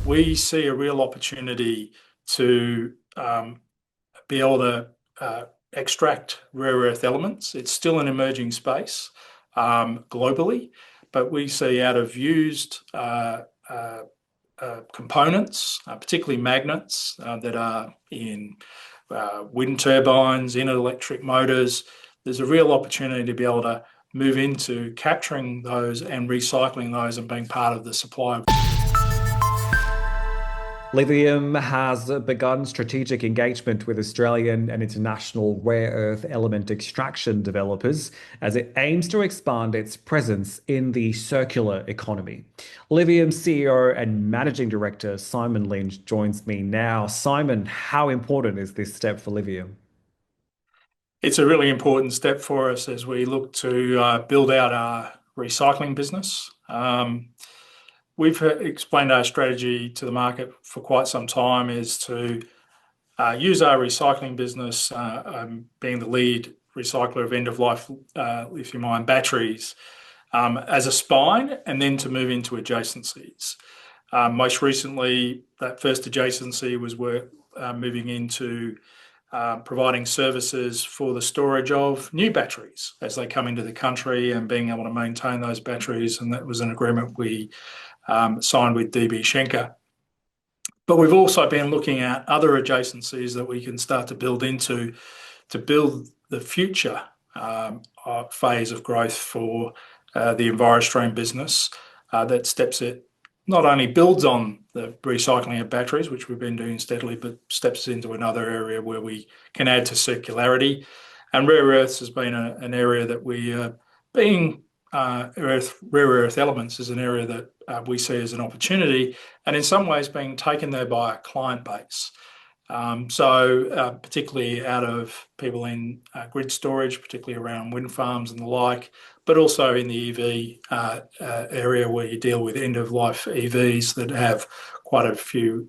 we see a real opportunity to be able to extract rare earth elements. It's still an emerging space globally, but we see out of used components, particularly magnets that are in wind turbines, in electric motors, there's a real opportunity to be able to move into capturing those and recycling those and being part of the supply. Lithium has begun strategic engagement with Australian and international rare earth element extraction developers as it aims to expand its presence in the circular economy. Lithium CEO and Managing Director Simon Lynch joins me now. Simon, how important is this step for Lithium? It's a really important step for us as we look to build out our recycling business. We've explained our strategy to the market for quite some time is to use our recycling business, being the lead recycler of end-of-life lithium-ion batteries, as a spine, and then to move into adjacencies. Most recently, that first adjacency was moving into providing services for the storage of new batteries as they come into the country and being able to maintain those batteries. And that was an agreement we signed with DB Schenker. But we've also been looking at other adjacencies that we can start to build into to build the future phase of growth for the EnviroStream business that steps it not only builds on the recycling of batteries, which we've been doing steadily, but steps into another area where we can add to circularity. And rare earths has been an area that we rare earth elements is an area that we see as an opportunity, and in some ways being taken there by a client base. Particularly out of people in grid storage, particularly around wind farms and the like, but also in the EV area where you deal with end-of-life EVs that have quite a few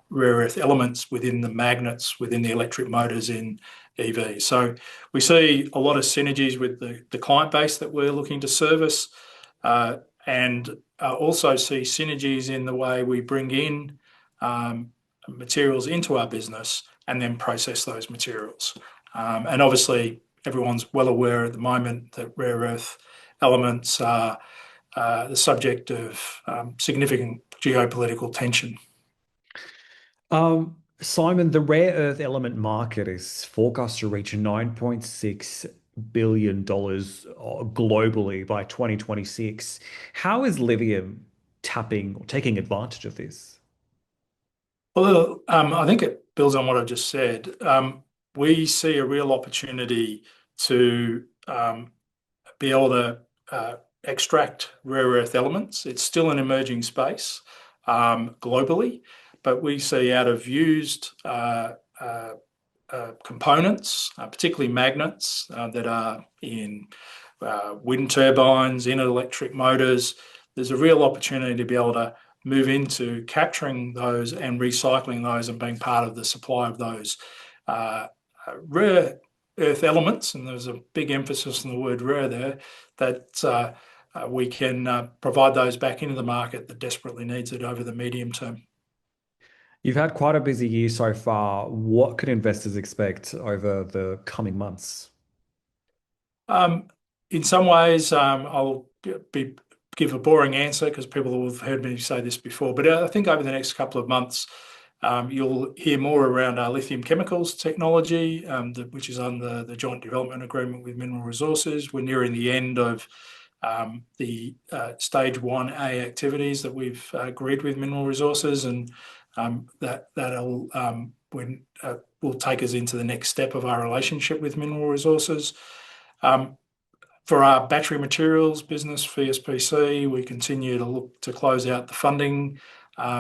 rare earth elements within the magnets, within the electric motors in EVs. So we see a lot of synergies with the client base that we're looking to service, and also see synergies in the way we bring in materials into our business and then process those materials. And obviously, everyone's well aware at the moment that rare earth elements are the subject of significant geopolitical tension. Simon, the rare earth element market is forecast to reach $9.6 billion globally by 2026. How is Lithium tapping or taking advantage of this? Well, I think it builds on what I just said. We see a real opportunity to be able to extract rare earth elements. It's still an emerging space globally, but we see out of used components, particularly magnets that are in wind turbines, in electric motors, there's a real opportunity to be able to move into capturing those and recycling those and being part of the supply of those rare earth elements. And there's a big emphasis on the word rare there, that we can provide those back into the market that desperately needs it over the medium term. You've had quite a busy year so far. What can investors expect over the coming months? In some ways, I'll give a boring answer because people will have heard me say this before, but I think over the next couple of months, you'll hear more around our lithium chemicals technology, which is on the joint development agreement with Mineral Resources. We're nearing the end of the stage 1A activities that we've agreed with Mineral Resources, and that'll will take us into the next step of our relationship with Mineral Resources. For our battery materials business, VSPC, we continue to look to close out the funding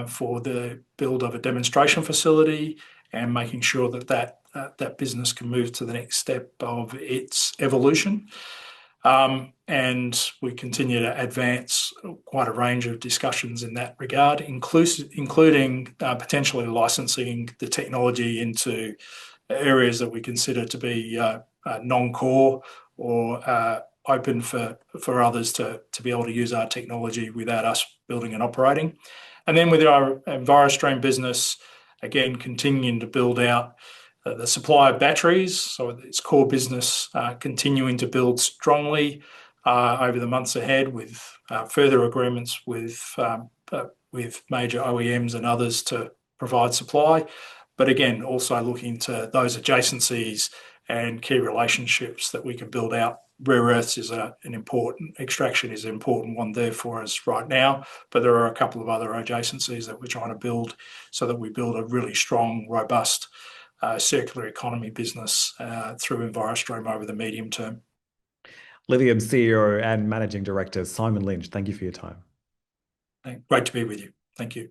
for the build of a demonstration facility and making sure that business can move to the next step of its evolution. And we continue to advance quite a range of discussions in that regard, including potentially licensing the technology into areas that we consider to be non-core or open for others to be able to use our technology without us building and operating. And then with our EnviroStream business, again, continuing to build out the supply of batteries. So its core business continuing to build strongly over the months ahead with further agreements with major OEMs and others to provide supply. But again, also looking to those adjacencies and key relationships that we can build out. Rare earths is an important extraction, is an important one there for us right now. But there are a couple of other adjacencies that we're trying to build so that we build a really strong, robust circular economy business through EnviroStream over the medium term. Lithium CEO and Managing Director Simon Lynch, thank you for your time. Great to be with you. Thank you.